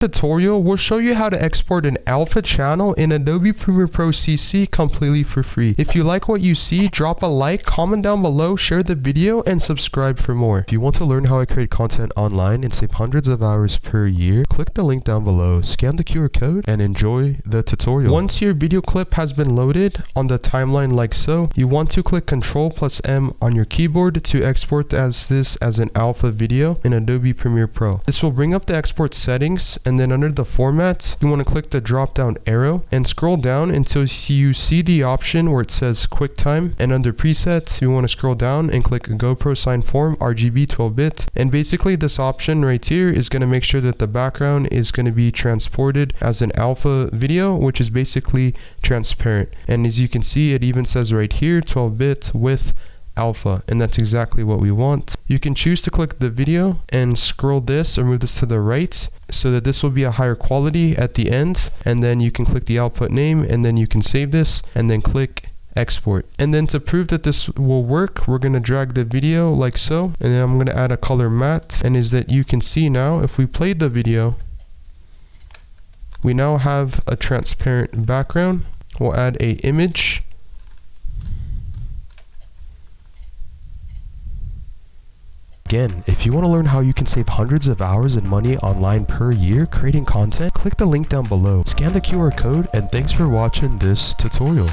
Tutorial will show you how to export an alpha channel in Adobe Premiere Pro CC completely for free. If you like what you see, drop a like, comment down below, share the video, and subscribe for more. If you want to learn how I create content online and save hundreds of hours per year, click the link down below, scan the QR code, and enjoy the tutorial. Once your video clip has been loaded on the timeline like so, you want to click Ctrl+M on your keyboard to export this as an alpha video in Adobe Premiere Pro. This will bring up the export settings, and then under the format, you want to click the drop down arrow and scroll down until you see the option where it says QuickTime, and under presets you want to scroll down and click GoPro Sign Form RGB 12-bit, and basically this option right here is going to make sure that the background is going to be transported as an alpha video, which is basically transparent. And as you can see, it even says right here 12-bit with alpha, and that's exactly what we want. You can choose to click the video and scroll this or move this to the right so that this will be a higher quality at the end, and then you can click the output name, and then you can save this and then click export. And then to prove that this will work, we're going to drag the video like so, and then I'm going to add a color matte, and is that you can see now if we played the video, we now have a transparent background. We'll add a image. Again, if you want to learn how you can save hundreds of hours and money online per year creating content, click the link down below, scan the QR code, and thanks for watching this tutorial.